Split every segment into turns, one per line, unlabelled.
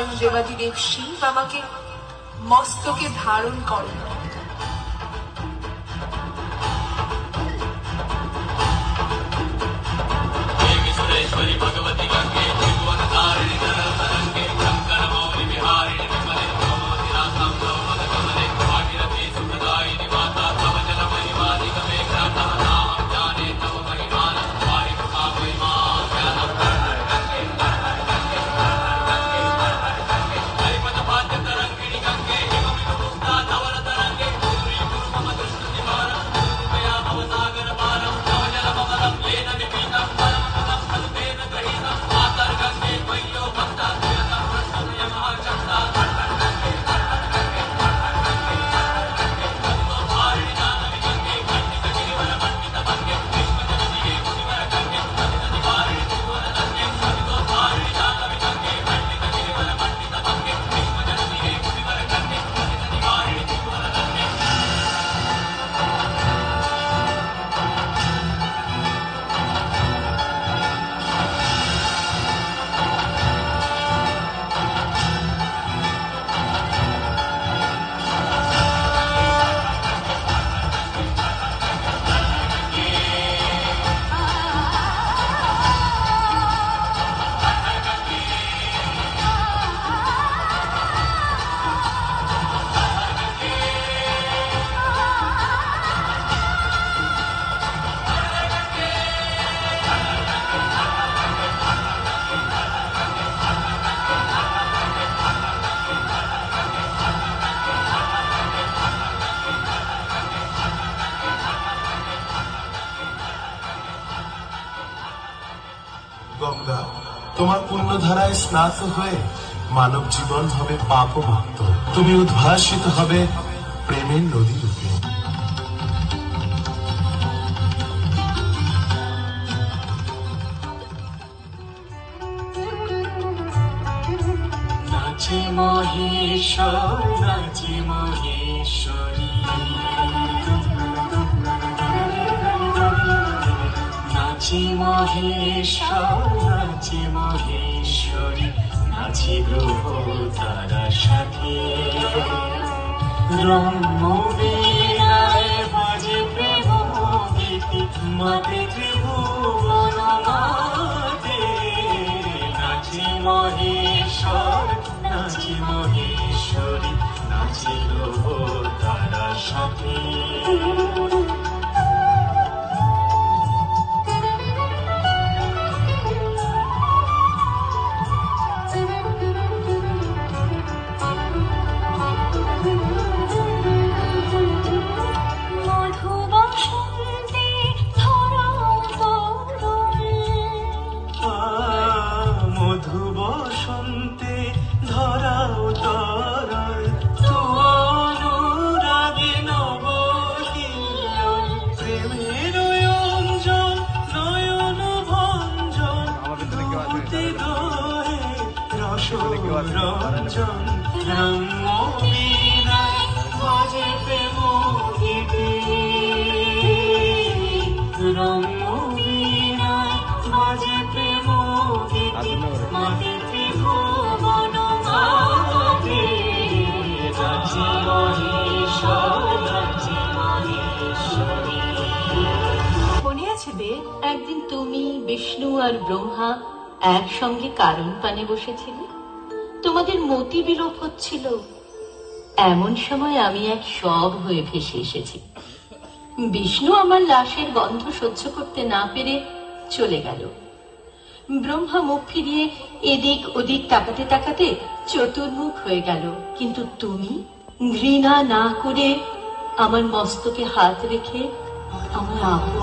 স্বয়ং দেবাদিদেব শিব আমাকে মস্তকে ধারণ করেন।
গঙ্গা, তোমার পুণ্যধারায় স্নাত হয়ে মানব জীবন হবে পাপমুক্ত। তুমি উদ্ভাসিত হবে প্রেমের নদী রূপে।
নাচে মহেশ্বর, নাচে মহেশ্বরী, নাচে মহেশ্বর, নাচে মহেশ্বরী, নাচে গ্রহ তারা সাথে। রম্য বীণায় বাজে প্রেম গীতি, মাতে ত্রিভুবন মাতে। নাচে মহেশ্বর, নাচে মহেশ্বরী, নাচে গ্রহ তারা সাথে। রঞ্জন রম্য বীণায় বাজে প্রেম গীতি, রম্য বীণায় বাজে প্রেম গীতি, মাতে ত্রিভুবন মাতে। নাচে মহেশ্বর, নাচে মহেশ্বরী।
মনে আছে বে, একদিন তুমি, বিষ্ণু আর ব্রহ্মা একসঙ্গে কারণ পানে বসেছিলে? তোমাদের মতি বিলোপ হচ্ছিল। এমন সময় আমি এক শব হয়ে ভেসে এসেছি। বিষ্ণু আমার লাশের গন্ধ সহ্য করতে না পেরে চলে গেল। ব্রহ্মা মুখ ফিরিয়ে এদিক ওদিক তাকাতে তাকাতে চতুর্মুখ হয়ে গেল। কিন্তু তুমি ঘৃণা না করে আমার মস্তকে হাত রেখে আমার আপন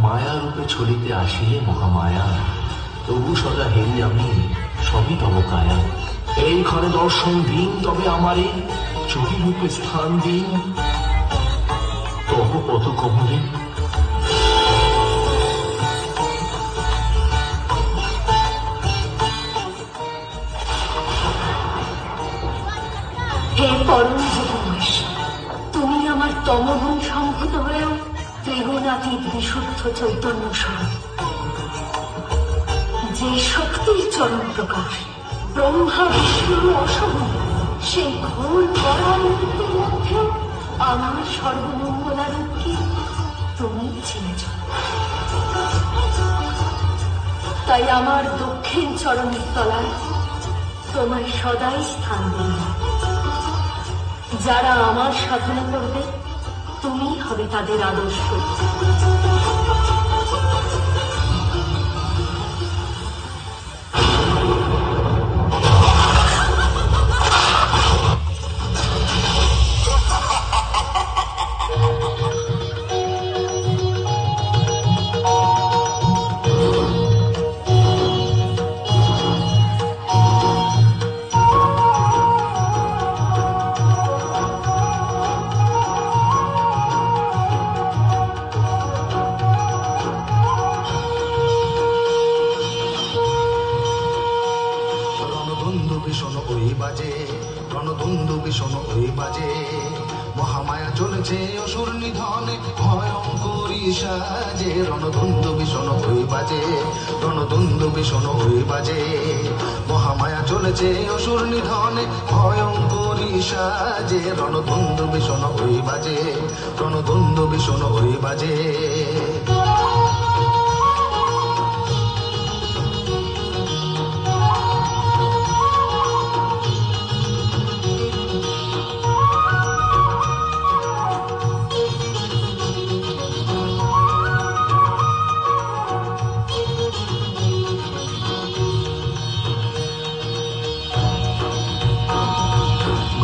মায়া রূপে ছড়িতে আসিলে মহামায়া, তবু সদা হেরি আমি সবই তব কায়া। এই ঘরে দর্শন দিন তবে আমারে, চুরি রূপে স্থান দিন তব পদ কমলে।
হে পরম ভুবনেশ্বর, তুমি আমার তমগুণ সম্ভূত হলেও ত্রিগুণাতীত বিশুদ্ধ চৈতন্য স্বরূপ, যে শক্তির চরম প্রকাশ ব্রহ্মা বিষ্ণু অসম, সেই ঘোর পরামূর্তির মধ্যে আমার সর্বমঙ্গলারূপকে তুমি চিনেছ। তাই আমার দক্ষিণ চরণের তলায় তোমায় সদাই স্থান দিই। যারা আমার সাধনা করবে তুমি হবে তাদের আদর্শ।
রণধুন্দু ভীষণ ওই বাজে, রণধুন্দু ভীষণ ওই বাজে, মহামায়া চলেছে অসুর নিধনে ভয়ঙ্করী সাজে। রণধুন্দু ভীষণ ওই বাজে, রণধুন্দু ভীষণ ওই বাজে, মহামায়া চলেছে অসুর নিধনে ভয়ঙ্করী সাজে। রণধুন্দু ভীষণ ওই বাজে, রণধুন্দু ভীষণ ওই বাজে।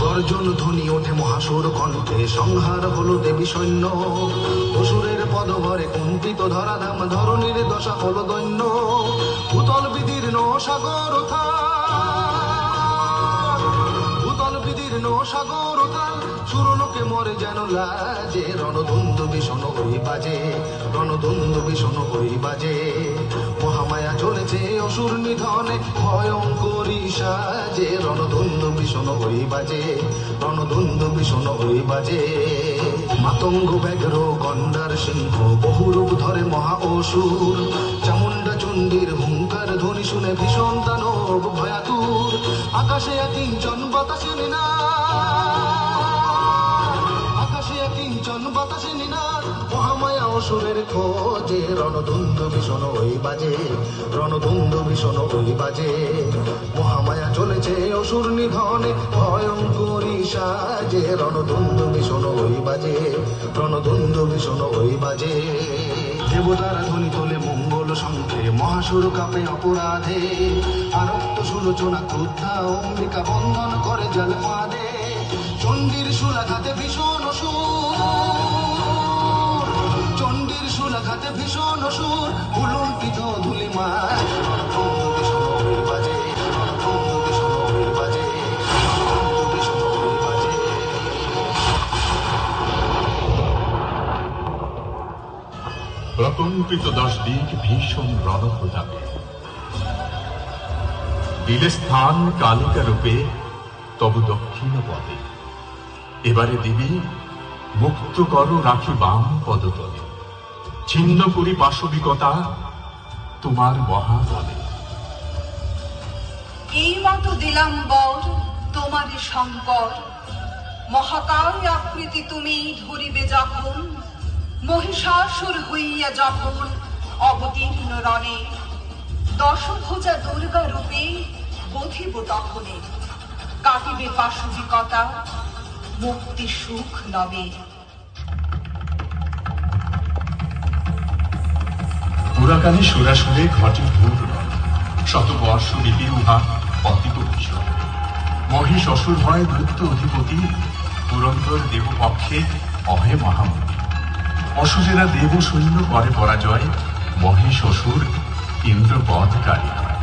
গর্জন ধ্বনি ওঠে মহাসুর কণ্ঠে, সংহার হলো দেবী সৈন্য। অসুরের পদভরে কুণ্ঠিত ধরাধাম, ধরণীর দশা হলো দৈন্য। ভূতল বিদীর্ণ সাগর উথাল, ভূতল বিদীর্ণ সাগর উথাল, সুরলোকে মরে যেন লাজে। রণধুন্দু ভীষণ ওই বাজে, রণধুন্দু ভীষণ ওই বাজে, মহামায়া চলেছে অসুর নিধনে ভয়ঙ্করী সাজে। রণধুন্দু ভীষণ ওই বাজে, রণধুন্দু ভীষণ ওই বাজে। মাতঙ্গ ব্যাঘ্র গন্ডার সিংহ বহুরূপ ধরে মহা অসুর, চামুন্ডা চণ্ডীর হুঙ্কার ধ্বনি শুনে ভীষণ দানব ভয়াতুর। আকাশে কিঞ্চন বাতাসে নিনাদ, আকাশে কিঞ্চন বাতাসে নিনাদ, মহামায়া অসুরের খোঁজে। রণধুন্দু ভীষণ ওই বাজে, রণধুন্দু ভীষণ ওই বাজে, মহামায়া চলেছে অসুর নিধনে ভয়ঙ্করী সাজে। রণধুন্দু ভীষণ ওই বাজে, রণধুন্দু ভীষণ ওই বাজে। দেবতারা ধ্বনি তোলে মঙ্গল শঙ্খে, মহাসুর কাপে অপরাধে। আরক্ত সুলোচনা ক্রুদ্ধা অম্বিকা বন্ধন করে জল পাদে। চণ্ডীর সুলাঘাতে ভীষণ অসুর, চণ্ডীর সুলাঘাতে ভীষণ অসুর, উলম্পিত ধুলিমায়। রণধুন্দু ভীষণ ওই বাজে, রণধুন্দু ভীষণ ওই বাজে, রণধুন্দু ভীষণ ওই বাজে।
প্রকম্পিত 10 দিক ভীষণ রণপ্রতাপে, দিলে স্থান কালিকা রূপে তবু দক্ষিণ পদে। এবারে দিবি মুক্ত করো রাখি বাম পদতলে, ছিন্ন করি পাশবিকতা তোমার মহাবলে।
এই মতো দিলাম বর তোমারে শঙ্কর, মহাকায় আকৃতি তুমি ধরিবে যখন, মহিষাসুর হইয়া যখন অবতীর্ণ রণে, দশভুজা দুর্গা রূপে বধিব তখনে। কাটিবে পাশবিকতা মুক্তি সুখ নবে।
পুরাকালে সুরাসুরে ঘটে ভূর রণ, শতবর্ষ রীতি উহা অতীত ভীষণ। মহিষ অসুর হয় বৃত্ত অধিপতি, পুরন্দর দেবপক্ষে অহে মহামতি। অসুরেরা দেব সৈন্য করে পরাজয়, মহিষ অসুর ইন্দ্রপদকারী হয়।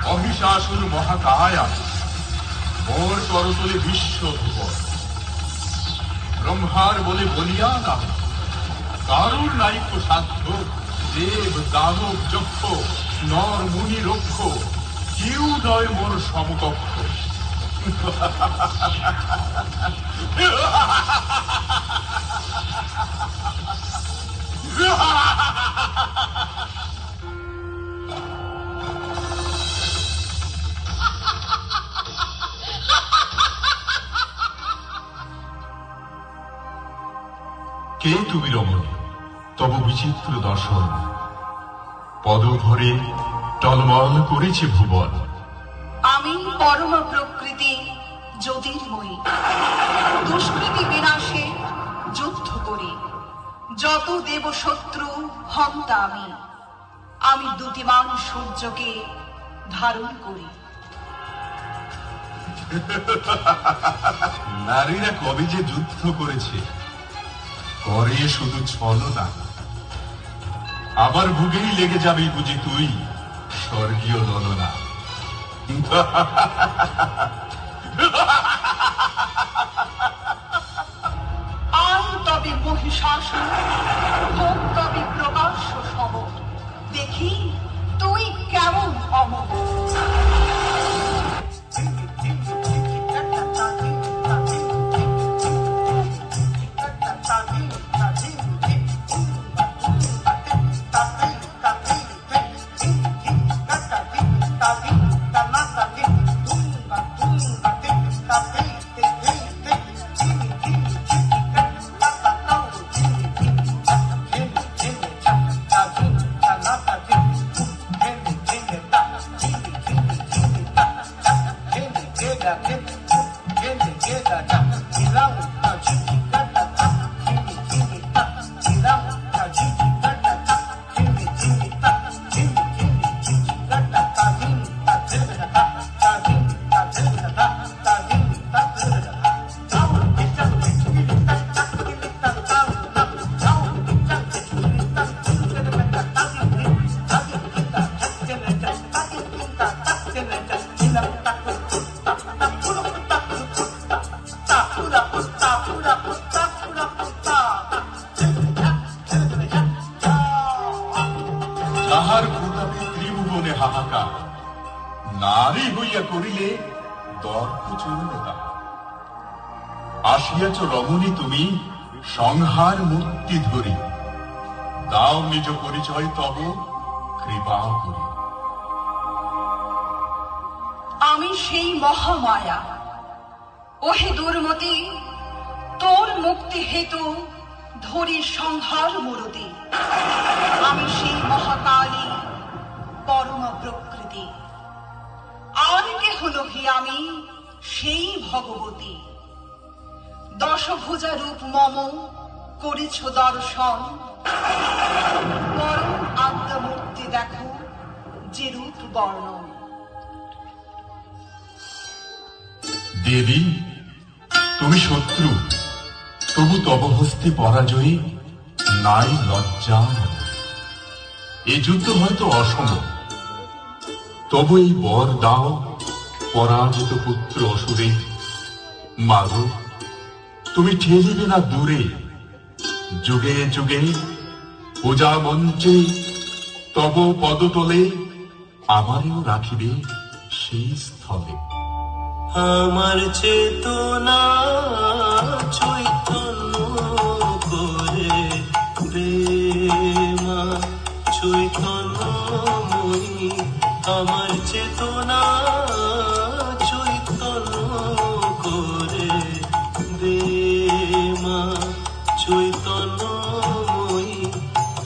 মহিষাসুর মহাকায়া, মোর করতলে বিশ্ব ধ্রুব। ব্রহ্মার বলে বলিয়া নাম, কারুর নাইকো সাধ্য, দেব দানব যক্ষ নর মুনি রক্ষ, কেউ নয় মোর সমকক্ষ। কে তুমি রমণী, তব বিচিত্র দর্শন, পদভরে টলমল করেছে ভুবন।
আমি পরম প্রকৃতি জ্যোতির্ময়ী, দুষ্কৃতি বিনাশে যুদ্ধ করি, যত দেব শত্রু হন্তা আমি। আমি দ্যুতিমান সূর্যকে ধারণ করি।
নারীরা কবে যে যুদ্ধ করেছে, করে শুধু ছলনা। আবার বুকেই লেগে যাবি বুঝি তুই স্বর্গীয় ললনা।
আই তবে মহিষাসুর, হোক তবে প্রকাশ্য সম, দেখি তুই কেমন অমর।
তাহার প্রতাপে ত্রিভুবনে হাহাকার, নারী হইয়া করিলে দর্প চলবে তাহা। আসিয়াছ রমণী তুমি সংহার মূর্তি ধরি, দাও নিজ পরিচয় তব কৃপা করি।
আমি সেই মহামায়া, ওহে দুর্মতি, তোর মুক্তি হেতু ধরি সংহার মূরতি। আমি সেই মহাকালী পরম প্রকৃতি, আর কে হলো হে আমি সেই ভগবতী। দশভুজা রূপ মম করেছ দর্শন, পরম আদ্য মূর্তি দেখো যে রূপ বর্ণন।
দেবী তুমি শত্রু, তবু তব হস্তে পরাজয়ী নাই লজ্জা। এ যুদ্ধ হয়তো অসম, তবু এই বর দাও পরাজিত পুত্র অসুরে। মাগো তুমি ঠেলিবে না দূরে, যুগে যুগে পূজা মঞ্চে তব পদতলে আমারেও রাখিবে সেই স্থলে।
আমার চেতনা চৈতন্য করে দে মা, চৈতন্যময়ী। আমার চেতনা চৈতন্য করে দে মা, চৈতন্যময়ী।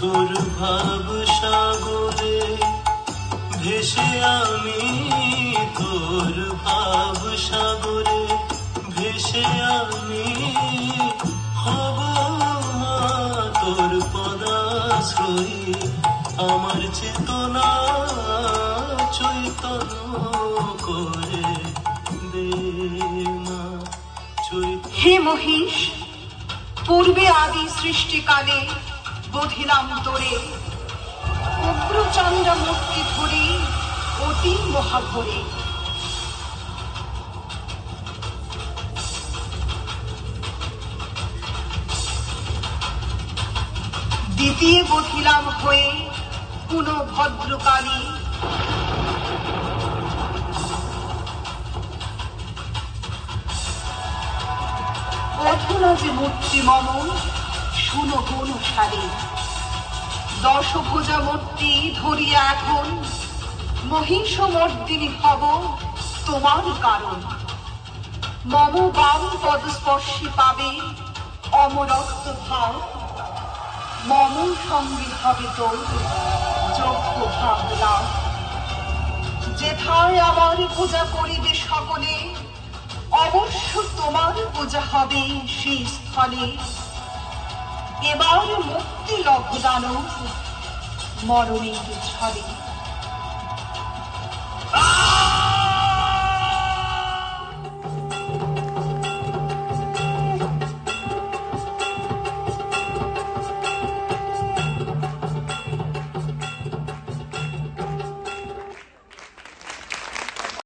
তোর ভাব সাগরে ভেসে আমি, তোর ভাব সাগরে ভেসে আমি হব মা তোর পদাশ্রয়ী। আমার চেতনা চৈতন্য করে দে মা, চৈতন্য।
হে মহিষ, পূর্বে আদি সৃষ্টিকালে বধিলাম তোরে, উগ্রচন্দ্র মূর্তি ধরে অতি মহাঘরে।
দ্বিতীয় বধিলাম হয়ে পুনঃ ভদ্রকালী। অধুনা যে মূর্তি মম শুনো গুণ সারে, দশভুজা মূর্তি ধরিয়া এখন মহিষমর্দিনী হব তোমার কারণ। মম বাম পদস্পর্শী পাবে অমরত্ব ভাব, মম সঙ্গে হবে তোর যোগ্য ভাব লাভ। যেথায় আমার পূজা করিবে সকলে, অবশ্য তোমার পূজা হবে সেই স্থলে। এবার মুক্তি লভ দানব মরণের ছলে।